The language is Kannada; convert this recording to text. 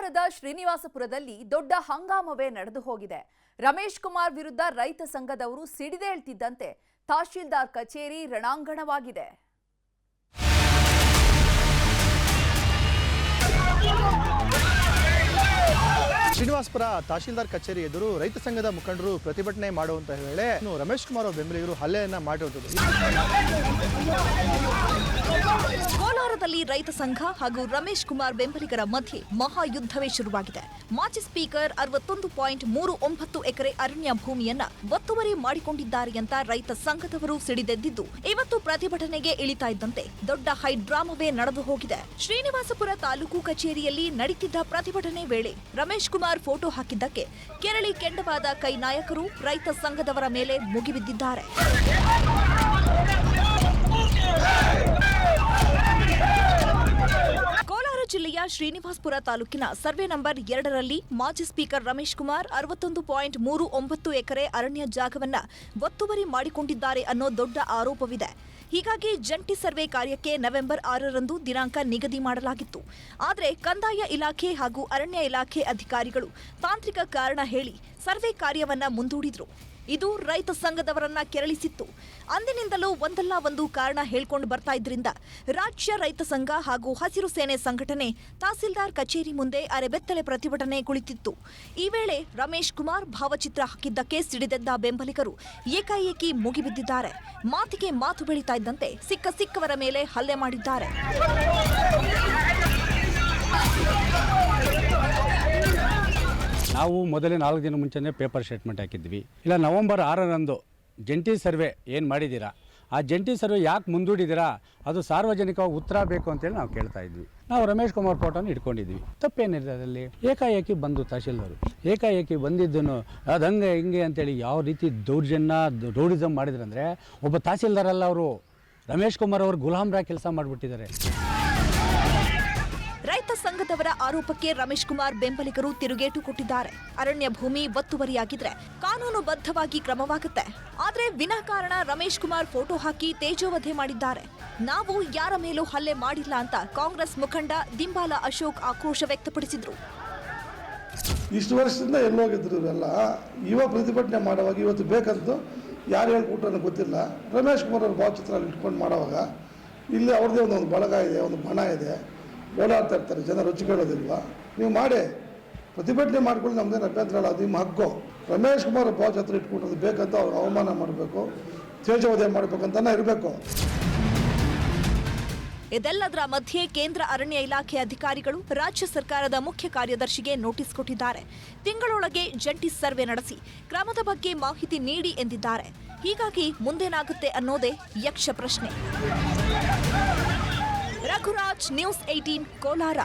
ಕೋಲಾರದ ಶ್ರೀನಿವಾಸಪುರದಲ್ಲಿ ದೊಡ್ಡ ಹಂಗಾಮವೇ ನಡೆದು ಹೋಗಿದೆ. ರಮೇಶ್ ಕುಮಾರ್ ವಿರುದ್ಧ ರೈತ ಸಂಘದವರು ಸಿಡಿದೇಳ್ತಿದ್ದಂತೆ ತಹಶೀಲ್ದಾರ್ ಕಚೇರಿ ರಣಾಂಗಣವಾಗಿದೆ. ಶ್ರೀನಿವಾಸಪುರ ತಹಶೀಲ್ದಾರ್ ಕಚೇರಿ ಎದುರು ರೈತ ಸಂಘದ ಮುಖಂಡರು ಪ್ರತಿಭಟನೆ ಮಾಡುವಂತ ವೇಳೆ ರಮೇಶ್ ಕುಮಾರ್ ಅವರ ಬೆಂಬಲಿಗರು ಹಲ್ಲೆಯನ್ನ ಮಾಡಿರುವುದು. ಕೋಲಾರದಲ್ಲಿ ರೈತ ಸಂಘ ಹಾಗೂ ರಮೇಶ್ ಕುಮಾರ್ ಬೆಂಬಲಿಗರ ಮಧ್ಯೆ ಮಹಾಯುದ್ಧವೇ ಶುರುವಾಗಿದೆ. ಮಾಜಿ ಸ್ಪೀಕರ್ 61.39 ಎಕರೆ ಅರಣ್ಯ ಭೂಮಿಯನ್ನ ಒತ್ತುವರಿ ಮಾಡಿಕೊಂಡಿದ್ದಾರೆ ಅಂತ ರೈತ ಸಂಘದವರು ಸಿಡಿದೆದ್ದಿದ್ದು, ಇವತ್ತು ಪ್ರತಿಭಟನೆಗೆ ಇಳಿತಾ ಇದ್ದಂತೆ ದೊಡ್ಡ ಹೈಡ್ರಾಮವೇ ನಡೆದು ಹೋಗಿದೆ. ಶ್ರೀನಿವಾಸಪುರ ತಾಲೂಕು ಕಚೇರಿಯಲ್ಲಿ ನಡೀತಿದ್ದ ಪ್ರತಿಭಟನೆ ವೇಳೆ ರಮೇಶ್ ಕುಮಾರ್ ಫೋಟೋ ಹಾಕಿದ್ದಕ್ಕೆ ಕೆರಳಿ ಕೆಂಡವಾದ ಕೈ ನಾಯಕರು ರೈತ ಸಂಘದವರ ಮೇಲೆ ಮುಗಿಬಿದ್ದಿದ್ದಾರೆ. ಕೋಲಾರ ಜಿಲ್ಲೆಯ ಶ್ರೀನಿವಾಸಪುರ ತಾಲೂಕಿನ ಸರ್ವೆ ನಂಬರ್ 2ರಲ್ಲಿ ಮಾಜಿ ಸ್ಪೀಕರ್ ರಮೇಶ್ ಕುಮಾರ್ 61.39 ಎಕರೆ ಅರಣ್ಯ ಜಾಗವನ್ನ ಒತ್ತುವರಿ ಮಾಡಿಕೊಂಡಿದ್ದಾರೆ ಅನ್ನೋ ದೊಡ್ಡ ಆರೋಪವಿದೆ. ಹೀಗಾಗಿ ಜಂಟಿ ಸರ್ವೆ ಕಾರ್ಯಕ್ಕೆ ನವೆಂಬರ್ 6ರಂದು ದಿನಾಂಕ ನಿಗದಿ ಮಾಡಲಾಗಿತ್ತು. ಆದರೆ ಕಂದಾಯ ಇಲಾಖೆ ಹಾಗೂ ಅರಣ್ಯ ಇಲಾಖೆ ಅಧಿಕಾರಿಗಳು ತಾಂತ್ರಿಕ ಕಾರಣ ಹೇಳಿ ಸರ್ವೆ ಕಾರ್ಯವನ್ನ ಮುಂದೂಡಿದ್ರು. ಇದು ರೈತ ಸಂಘದವರನ್ನ ಕೆರಳಿಸಿತ್ತು. ಅಂದಿನಿಂದಲೂ ಒಂದಲ್ಲ ಒಂದು ಕಾರಣ ಹೇಳ್ಕೊಂಡು ಬರ್ತಾ ಇದ್ರಿಂದ ರಾಜ್ಯ ರೈತ ಸಂಘ ಹಾಗೂ ಹಸಿರು ಸೇನೆ ಸಂಘಟನೆ ತಹಸೀಲ್ದಾರ್ ಕಚೇರಿ ಮುಂದೆ ಅರೆಬೆತ್ತಲೆ ಪ್ರತಿಭಟನೆ ಕುಳಿತಿತ್ತು. ಈ ವೇಳೆ ರಮೇಶ್ ಕುಮಾರ್ ಭಾವಚಿತ್ರ ಹಾಕಿದ್ದಕ್ಕೆ ಸಿಡಿದೆದ್ದ ಬೆಂಬಲಿಗರು ಏಕಾಏಕಿ ಮುಗಿಬಿದ್ದಿದ್ದಾರೆ. ಮಾತಿಗೆ ಮಾತು ಬೆಳೀತಾ ಇದ್ದಂತೆ ಸಿಕ್ಕವರ ಮೇಲೆ ಹಲ್ಲೆ ಮಾಡಿದ್ದಾರೆ. ನಾವು ಮೊದಲೇ 4 ದಿನ ಮುಂಚೆನೇ ಪೇಪರ್ ಸ್ಟೇಟ್ಮೆಂಟ್ ಹಾಕಿದ್ವಿ. ಇಲ್ಲ ನವೆಂಬರ್ 6ರಂದು ಜಂಟಿ ಸರ್ವೆ ಏನು ಮಾಡಿದ್ದೀರಾ, ಆ ಜಂಟಿ ಸರ್ವೆ ಯಾಕೆ ಮುಂದೂಡಿದ್ದೀರಾ, ಅದು ಸಾರ್ವಜನಿಕವಾಗಿ ಉತ್ತರ ಬೇಕು ಅಂತೇಳಿ ನಾವು ಕೇಳ್ತಾ ಇದ್ವಿ. ನಾವು ರಮೇಶ್ ಕುಮಾರ್ ಫೋಟೋನ ಇಟ್ಕೊಂಡಿದ್ವಿ. ತಪ್ಪೇನಿದೆ ಅದರಲ್ಲಿ? ಏಕಾಏಕಿ ಬಂದು ತಹಶೀಲ್ದಾರು ಏಕಾಏಕಿ ಬಂದಿದ್ದನ್ನು ಅದು ಹಂಗೆ ಹಿಂಗೆ ಅಂತೇಳಿ ಯಾವ ರೀತಿ ದೌರ್ಜನ್ಯ ರೌಡಿಸಮ್ ಮಾಡಿದ್ರಂದರೆ, ಒಬ್ಬ ತಹಶೀಲ್ದಾರಲ್ಲ ಅವರು, ರಮೇಶ್ ಕುಮಾರ್ ಅವರು ಗುಲಾಮ್ರ ಕೆಲಸ ಮಾಡಿಬಿಟ್ಟಿದ್ದಾರೆ. ರೈತ ಸಂಘದವರ ಆರೋಪಕ್ಕೆ ರಮೇಶ್ ಕುಮಾರ್ ಬೆಂಬಲಿಗರು ತಿರುಗೇಟು ಕೊಟ್ಟಿದ್ದಾರೆ. ಅರಣ್ಯ ಭೂಮಿ ಒತ್ತುವರಿಯಾಗಿದ್ರೆ ಕಾನೂನುಬದ್ಧವಾಗಿ ಕ್ರಮವಾಗುತ್ತೆ. ಆದ್ರೆ ವಿನಾಕಾರಣ ರಮೇಶ್ ಕುಮಾರ್ ಫೋಟೋ ಹಾಕಿ ತೇಜೋವಧೆ ಮಾಡಿದ್ದಾರೆ. ನಾವು ಯಾರ ಮೇಲೂ ಹಲ್ಲೆ ಮಾಡಿಲ್ಲ ಅಂತ ಕಾಂಗ್ರೆಸ್ ಮುಖಂಡ ದಿಂಬಾಲ ಅಶೋಕ್ ಆಕ್ರೋಶ ವ್ಯಕ್ತಪಡಿಸಿದ್ರು. ಇಷ್ಟು ವರ್ಷದಿಂದ ಎಲ್ಲೋಗಿದ್ರು ಇವರೆಲ್ಲ, ಇವಾಗ ಪ್ರತಿಭಟನೆ ಮಾಡುವಾಗ ಇವತ್ತು ಬೇಕಂತ ಯಾರು ಹೇಳ್ಕೊಟ್ರು ಅನ್ನೋ ಗೊತ್ತಿಲ್ಲ. ರಮೇಶ್ ಕುಮಾರ್ ಅವ್ರ ಭಾವಚಿತ್ರ ಇಟ್ಕೊಂಡು ಮಾಡುವಾಗ ಇಲ್ಲಿ ಅವ್ರದ್ದೇ ಒಂದು ಬಳಗ ಇದೆ, ಒಂದು ಬಣ ಇದೆ, ಓಡಾಡ್ತಾ ಇರ್ತಾರೆ ಜನ, ರುಚಿ ಕೇಳೋದಿಲ್ವಾ? ನೀವು ಮಾಡಿ ಪ್ರತಿಭಟನೆ ಮಾಡ್ಕೊಳ್ಳಿ, ನಮ್ದೇನು ಅಭ್ಯಂತರ ಅಲ್ಲ, ಅದು ನಿಮ್ಮ ಹಕ್ಕು. ರಮೇಶ್ ಕುಮಾರ್ ಭಾವಚಿತ್ರ ಇಟ್ಕೊಂಡ್ರೆ ಬೇಕಂತ ಅವ್ರು ಅವಮಾನ ಮಾಡಬೇಕು, ತೇಜೋವಧೆ ಮಾಡಬೇಕಂತಾನೆ ಇರಬೇಕು. ಇದೆಲ್ಲದರ ಮಧ್ಯೆ ಕೇಂದ್ರ ಅರಣ್ಯ ಇಲಾಖೆ ಅಧಿಕಾರಿಗಳು ರಾಜ್ಯ ಸರ್ಕಾರದ ಮುಖ್ಯ ಕಾರ್ಯದರ್ಶಿಗೆ ನೋಟಿಸ್ ಕೊಟ್ಟಿದ್ದಾರೆ. ತಿಂಗಳೊಳಗೆ ಜಂಟಿ ಸರ್ವೆ ನಡೆಸಿ ಕ್ರಮದ ಬಗ್ಗೆ ಮಾಹಿತಿ ನೀಡಿ ಎಂದಿದ್ದಾರೆ. ಹೀಗಾಗಿ ಮುಂದೇನಾಗುತ್ತೆ ಅನ್ನೋದೇ ಯಕ್ಷ ಪ್ರಶ್ನೆ. ರಘುರಾಜ್, ನ್ಯೂಸ್ 18, ಕೋಲಾರ.